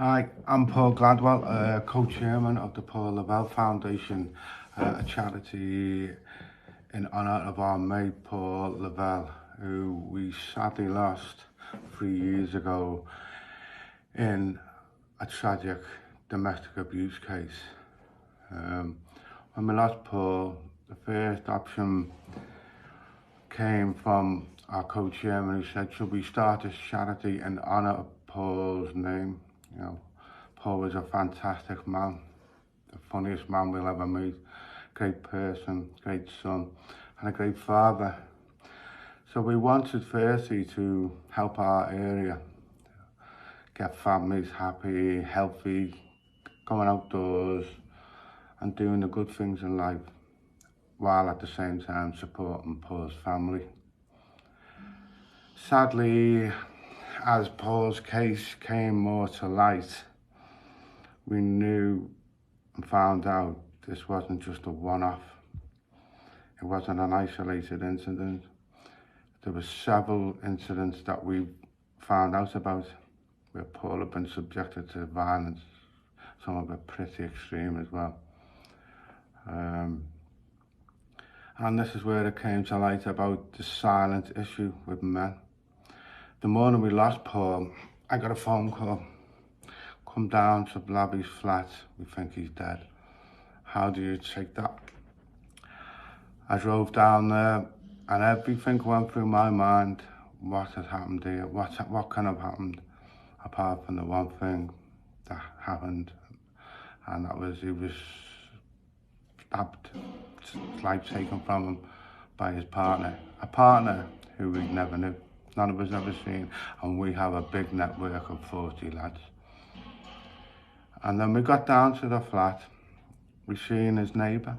Hi, I'm Paul Gladwell, co-chairman of the Paul Lavelle Foundation, a charity in honour of our mate Paul Lavelle, who we sadly lost 3 years ago in a tragic domestic abuse case. When we lost Paul, the first option came from our co-chairman, who said, should we start this charity in honour of Paul's name? You know, Paul was a fantastic man, the funniest man we'll ever meet, great person, great son, and a great father. So we wanted firstly to help our area, get families happy, healthy, going outdoors and doing the good things in life, while at the same time supporting Paul's family. Sadly, as Paul's case came more to light, we knew and found out this wasn't just a one-off. It wasn't an isolated incident. There were several incidents that we found out about where Paul had been subjected to violence, some of it pretty extreme as well. And this is where it came to light about the silent issue with men. The morning we lost Paul, I got a phone call. Come down to Blavy's flat, we think he's dead. How do you take that? I drove down there and everything went through my mind. What had happened here? What can have happened? Apart from the one thing that happened, and that was he was stabbed, his life taken from him by his partner. A partner who we never knew. None of us ever seen, and we have a big network of 40 lads. And then we got down to the flat, we seen his neighbour.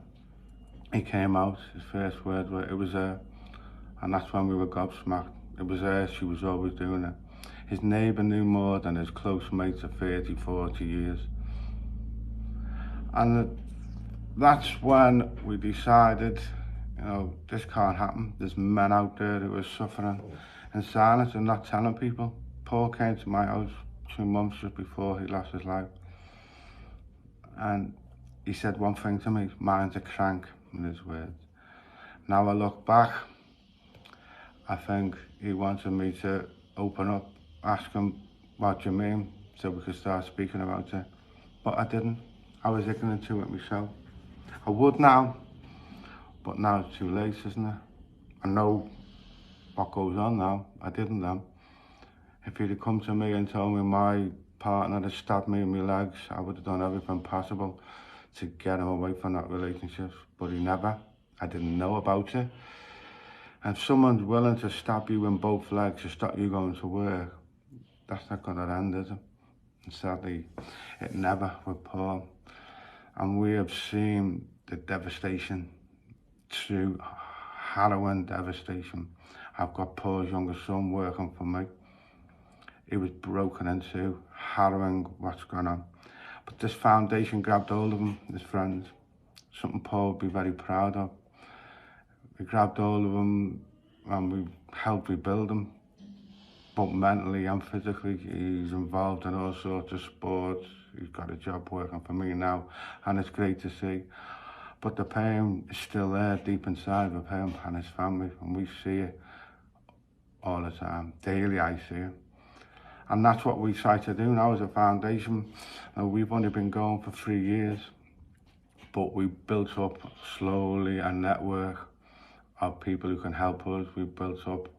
He came out, his first word was, it was her, and that's when we were gobsmacked. It was her, she was always doing it. His neighbour knew more than his close mates of 30, 40 years. And that's when we decided, you know, this can't happen. There's men out there who are suffering in silence and not telling people. Paul came to my house 2 months just before he lost his life. And he said one thing to me, mine's a crank, in his words. Now I look back, I think he wanted me to open up, ask him, what do you mean, so we could start speaking about it. But I didn't. I was ignorant to it myself. I would now, but now it's too late, isn't it? I know what goes on now. I didn't then. If he'd have come to me and told me my partner had stabbed me in my legs, I would have done everything possible to get him away from that relationship, but he never. I didn't know about it. And if someone's willing to stab you in both legs to stop you going to work, that's not going to end, is it? And sadly, it never with Paul. And we have seen the devastation, true harrowing devastation. I've got Paul's younger son working for me. He was broken into, harrowing what's going on. But this foundation grabbed hold of him, his friends, something Paul would be very proud of. We grabbed hold of him and we helped rebuild him, both mentally and physically. He's involved in all sorts of sports. He's got a job working for me now, and it's great to see. But the pain is still there deep inside of him and his family, and we see it all the time. Daily I see it. And that's what we try to do now as a foundation. We've only been going for 3 years, but we built up slowly a network of people who can help us. We've built up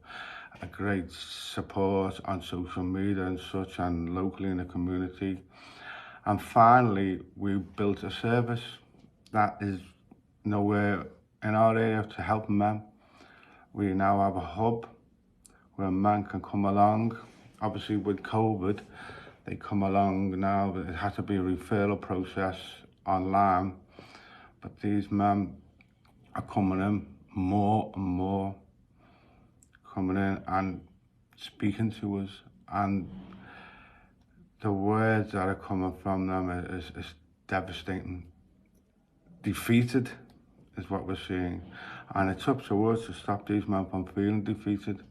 a great support on social media and such, and locally in the community. And finally, we built a service that is nowhere in our area to help men. We now have a hub where men can come along. Obviously with COVID, they come along now, but it has to be a referral process online. But these men are coming in more and more, coming in and speaking to us, and the words that are coming from them is devastating. Defeated is what we're seeing, and it's up to us to stop these men from feeling defeated,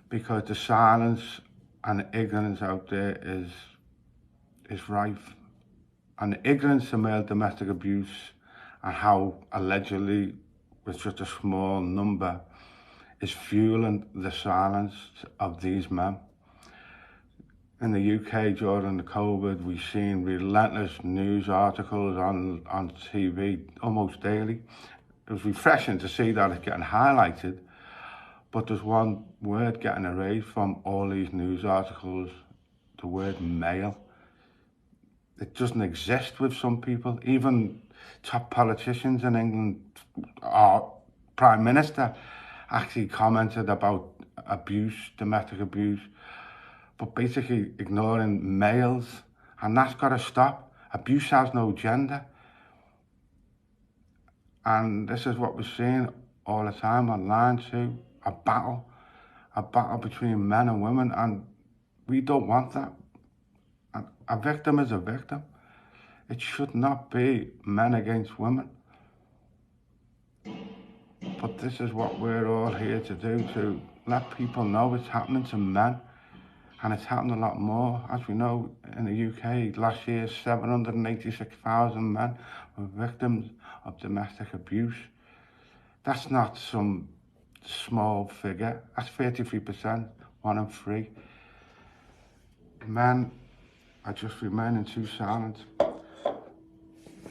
because the silence and the ignorance out there is rife, and the ignorance of male domestic abuse and how allegedly with just a small number is fueling the silence of these men. In the UK during the COVID, we've seen relentless news articles on TV almost daily. It was refreshing to see that it's getting highlighted, but there's one word getting erased from all these news articles, the word male. It doesn't exist with some people. Even top politicians in England, our Prime Minister actually commented about abuse, domestic abuse, but basically ignoring males, and that's got to stop. Abuse has no gender. And this is what we're seeing all the time online too, a battle between men and women, and we don't want that. A victim is a victim. It should not be men against women. But this is what we're all here to do, to let people know it's happening to men, and it's happening a lot more. As we know, in the UK, last year, 786,000 men were victims of domestic abuse. That's not some small figure. That's 33%, 1 in 3. Men are just remaining too silent.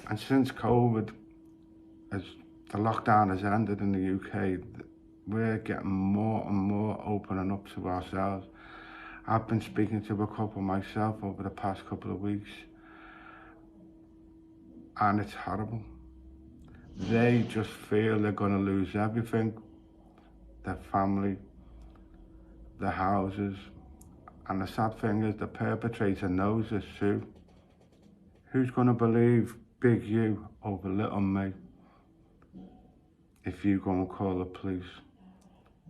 And since COVID, as the lockdown has ended in the UK, we're getting more and more opening up to ourselves. I've been speaking to a couple myself over the past couple of weeks, and it's horrible. They just feel they're going to lose everything, their family, their houses, and the sad thing is the perpetrator knows this too. Who's going to believe big you over little me if you go and call the police?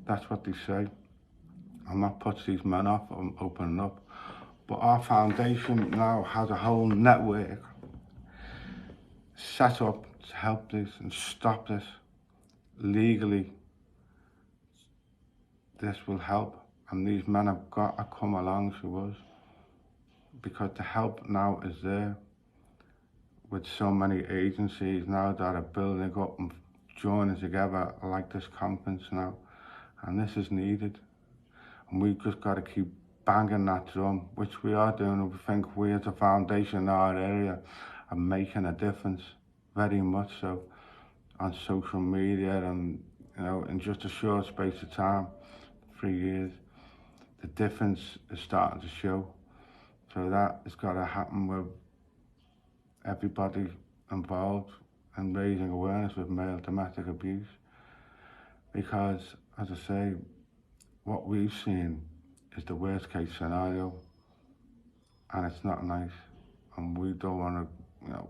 That's what they say. And that puts these men off on opening up. But our foundation now has a whole network set up to help this and stop this legally. This will help, and these men have got to come along to us, because the help now is there with so many agencies now that are building up and joining together like this conference now, and this is needed. And we've just got to keep banging that drum, which we are doing. And we think we as a foundation in our area are making a difference, very much so, on social media, and in just a short space of time, 3 years, the difference is starting to show. So that has got to happen with everybody involved in raising awareness with male domestic abuse, because, as I say, what we've seen is the worst case scenario, and it's not nice, and we don't want to,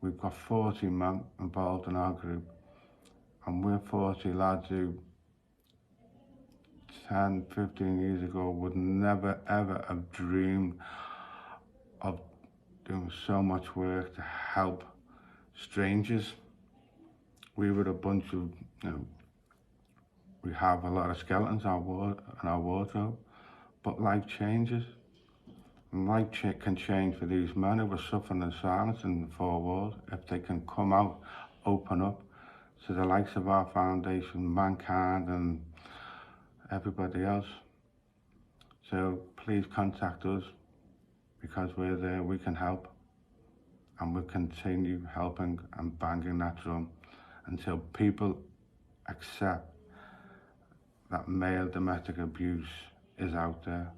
we've got 40 men involved in our group, and we're 40 lads who 10, 15 years ago would never ever have dreamed of doing so much work to help strangers. We were a bunch of, we have a lot of skeletons in our wardrobe, but life changes. And life can change for these men who are suffering in silence in the 4 walls, if they can come out, open up to the likes of our foundation, Mankind, and everybody else. So please contact us, because we're there, we can help, and we'll continue helping and banging that drum until people accept that male domestic abuse is out there.